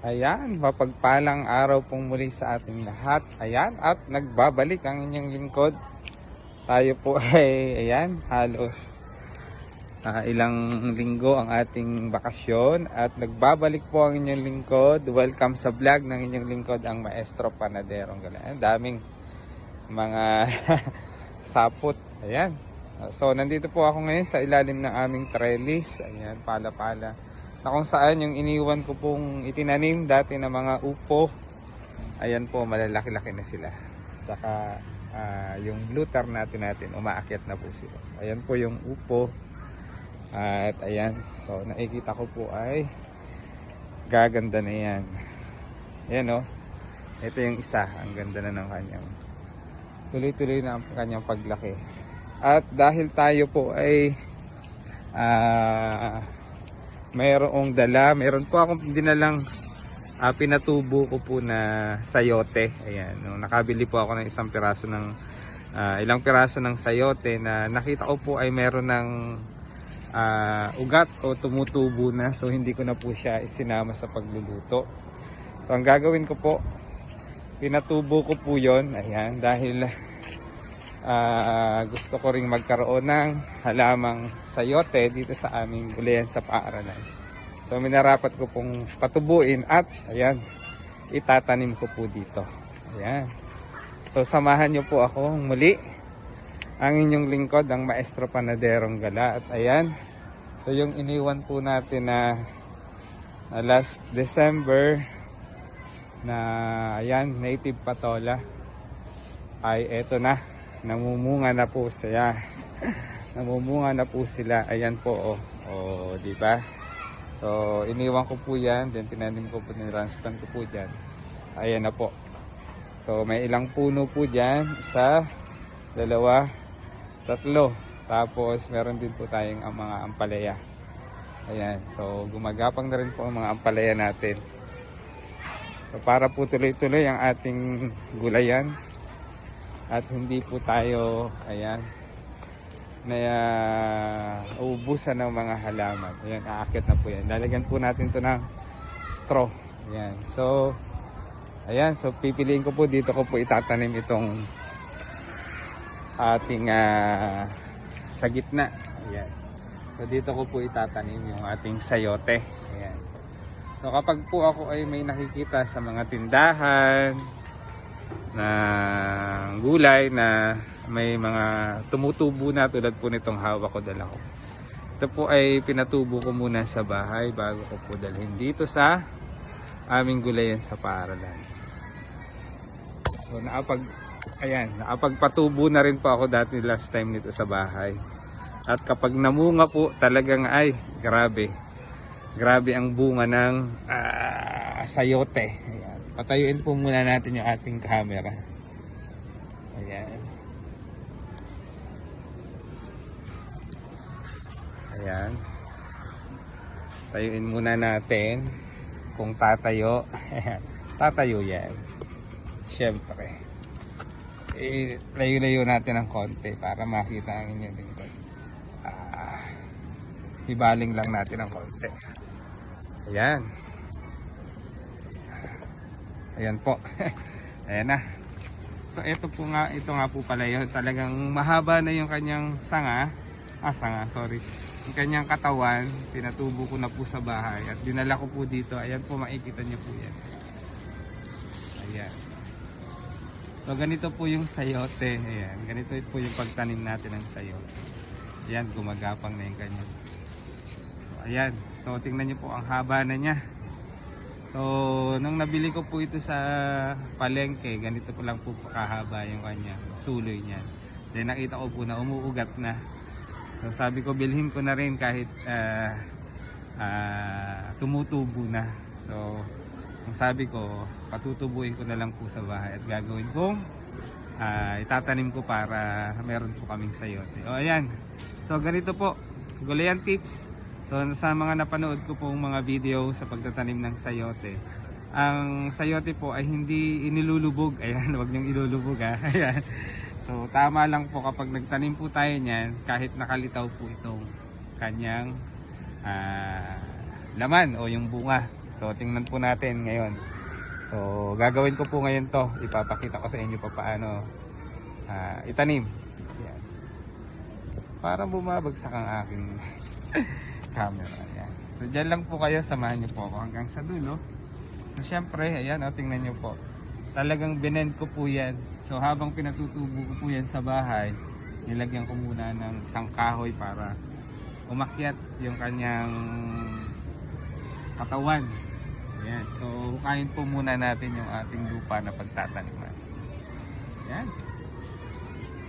Ayan, mapagpalang araw pong muli sa ating lahat. Ayan, at nagbabalik ang inyong lingkod. Tayo po ay, ayan, halos ilang linggo ang ating bakasyon. At nagbabalik po ang inyong lingkod. Welcome sa vlog ng inyong lingkod, ang Maestro Panaderong Gala. Ayan, daming mga sapot. Ayan. So, nandito po ako ngayon sa ilalim ng aming trellis. Ayan, pala-pala. Na kung saan yung iniwan ko pong itinanim dati na mga upo, ayan po, malalaki-laki na sila. Tsaka yung blue tar natin umaakyat na po sila. Ayan po yung upo. At ayan, so nakikita ko po ay gaganda na yan. Ayan o, ito yung isa, ang ganda na ng kanyang, tuloy-tuloy na ang kanyang paglaki. At dahil tayo po ay mayroong dala, meron po akong dinalang pinatubo ko po na sayote. Ayan, no, nakabili po ako ng ilang piraso ng sayote na nakita ko po ay meron ng ugat o tumutubo na, so hindi ko na po siya isinama sa pagluluto. So ang gagawin ko po, pinatubo ko po yon, ayan, dahil gusto ko ring magkaroon ng halamang sayote dito sa aming gulayan sa paaralan. So minarapat ko pong patubuin at ayan, itatanim ko po dito. Ayan. So samahan nyo po ako muli, ang inyong lingkod, ang Maestro Panaderong Gala. At ayan, so yung iniwan po natin na last December na ayan, native patola ay eto na, namumunga na po siya. Namumunga na po sila. Ayan po, di ba? So iniwan ko po 'yan, then tinanim ko po, transplant ko po diyan. Ayan na po. So may ilang puno po diyan, isa, dalawa, tatlo. Tapos meron din po tayong mga ampalaya. Ayan. So gumagapang na rin po ang mga ampalaya natin. So para po tuloy-tuloy ang ating gulayan. At hindi po tayo, ayan, na uubusan ng mga halaman. Ayan, aakyat na po yan. Lalagyan po natin to ng straw. Ayan. So, ayan. So, pipiliin ko po, dito ko po itatanim itong ating sa gitna. Ayan. So, dito ko po itatanim yung ating sayote. Ayan. So, kapag po ako ay may nakikita sa mga tindahan na gulay na may mga tumutubo na tulad po nitong hawak ko, dala ko, ito po ay pinatubo ko muna sa bahay bago ko po dalhin dito sa aming gulayan sa paaralan. So nakapagpatubo na rin po ako dati last time nito sa bahay. At kapag namunga po, talagang ay grabe ang bunga ng sayote. Ayan. Patayuin po muna natin yung ating camera. Ayan. Ayan. Tayuin muna natin. Kung tatayo. Tatayo yan. Siyempre. Layo-layo natin ng konti para makita ang inyong lingkod. Ibaling lang natin ng konti. Ayan. Ayan po. Ayan na. So ito nga po pala yun. Talagang mahaba na yung kanyang yung kanyang katawan. Pinatubo ko na po sa bahay at dinala ko po dito. Ayan po, makikita nyo po yan. Ayan. So ganito po yung sayote. Ayan. Ganito po yung pagtanim natin ng sayote. Ayan, gumagapang na yung kanyang. So ayan. So tingnan nyo po, ang haba na niya. So, nung nabili ko po ito sa palengke, ganito po lang po kahaba yung kanya suloy niya. Then nakita ko po na umuugat na. So, sabi ko bilhin ko na rin kahit tumutubo na. So, ang sabi ko, patutubuin ko na lang po sa bahay at gagawin kong itatanim ko para meron po kaming sayote. O, ayan. So, ganito po. Gulayan tips. So sa mga napanood ko pong mga video sa pagtatanim ng sayote, ang sayote po ay hindi inilulubog. Ayan, huwag niyong ilulubog ha. Ayan. So tama lang po kapag nagtanim po tayo niyan, kahit nakalitaw po itong kanyang laman o yung bunga. So tingnan po natin ngayon. So gagawin ko po ngayon to. Ipapakita ko sa inyo pa paano itanim. Yan. Para bumabagsak ang aking camera. Yan. So dyan lang po kayo, samahan niyo po ako hanggang sa dulo. So syempre, ayan, tingnan niyo po. Talagang binend ko po yan. So habang pinatutubo ko po yan sa bahay, nilagyan ko muna ng isang kahoy para umakyat yung kanyang katawan. Ayan. So hukayin po muna natin yung ating lupa na pagtataniman. Ayan.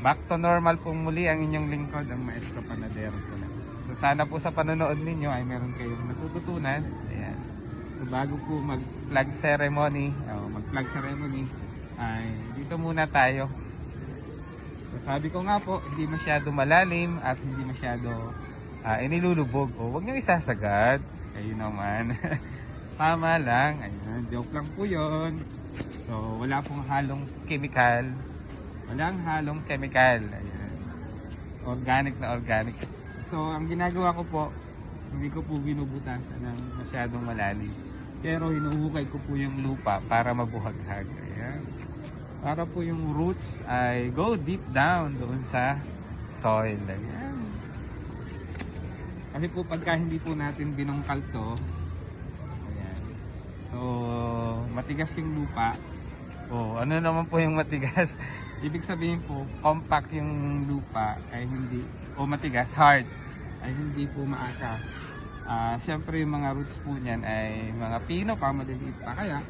Back to normal po muli ang inyong lingkod, ang Maestro Panadero po na. So sana po sa panonood ninyo ay meron kayong natututunan. Ayan. So bago po mag-flag ceremony, ay dito muna tayo. So sabi ko nga po, hindi masyado malalim at hindi masyado inilulubog. O huwag nyo isasagad. Kayo naman. Tama lang. Ayun, joke lang po yun. So wala pong halong chemical. Walang halong chemical. Ayan. Organic na organic. So ang ginagawa ko po, hindi ko po binubutasan ng masyadong malalim. Pero hinuhukay ko po yung lupa para mabuhaghag. Ayan. Para po yung roots ay go deep down doon sa soil. Ayan. Kasi po pagka hindi po natin binungkal to, ayan. So matigas yung lupa. O ano naman po yung matigas? Ibig sabihin po, compact yung lupa ay hindi, o matigas, hard, ay hindi po maaka. Siyempre yung mga roots po niyan ay mga pino pa, maliliit pa, kaya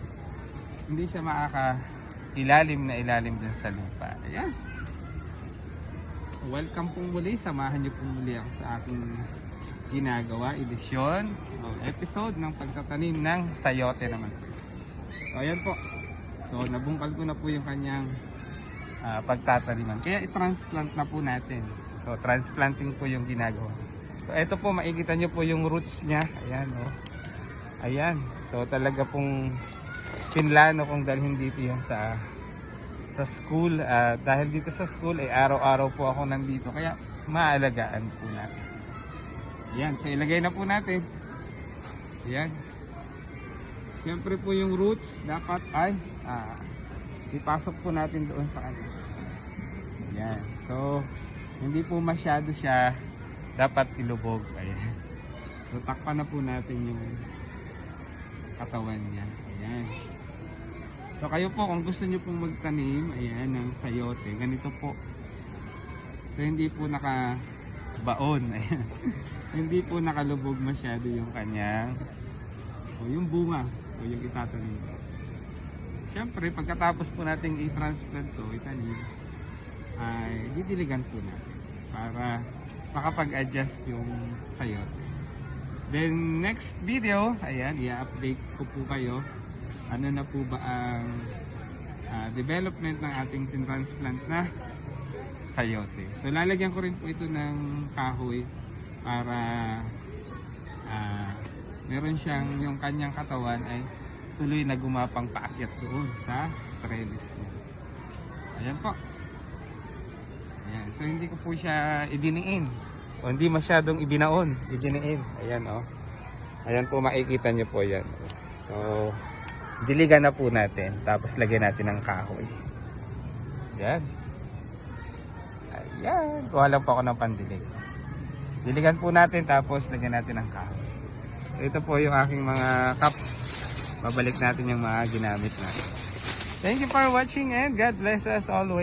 hindi siya maaka ilalim na ilalim dun sa lupa. Ayan. Welcome pong muli, samahan niyo pong muli ako sa aking ginagawa, edisyon, episode ng pagtatanim ng sayote naman. So ayan po. So nabungkal ko na po yung kanyang pagtataniman. Kaya i-transplant na po natin. So transplanting po yung ginagawa. So ito po, makikita nyo po yung roots niya. Ayan, oh. Ayan. So talaga pong pinlano kong dalhin dito yan sa school. Dahil dito sa school ay araw-araw po ako nandito. Kaya maalagaan po natin. Ayan. So ilagay na po natin. Ayan. Siyempre po yung roots dapat ay ipasok po natin doon sa kanya. Ayan. So hindi po masyado siya dapat ilubog. Ayan. So takpan na po natin yung katawan niya. Ayan. So kayo po kung gusto niyo pong magtanim, ayan, ng sayote, ganito po. So hindi po nakabaon. Ayan. Hindi po nakalubog masyado yung kanyang yung bunga o yung itatanim. Siyempre pagkatapos po nating i-transplant to, itanim, ay didiligan po natin para makapag-adjust yung sayote. Then next video, ayan, i-update ko po kayo ano na po ba ang development ng ating transplant na sayote. So lalagyan ko rin po ito ng kahoy para meron siyang yung kanyang katawan ay tuloy na gumapang paakyat doon sa trellis niya. Ayan po. Ayan. So hindi ko po siya idiniin o hindi masyadong ibinaon, idiniin. Ayan, oh. Ayan po, makikita nyo po yan. So diligan na po natin, tapos lagyan natin ng kahoy. Ayan. Ayan. Kuha lang po ako ng pandilig. Diligan po natin, tapos lagyan natin ng kahoy. Ito po yung aking mga cups. Babalik natin yung mga ginamit natin. Thank you for watching and God bless us always.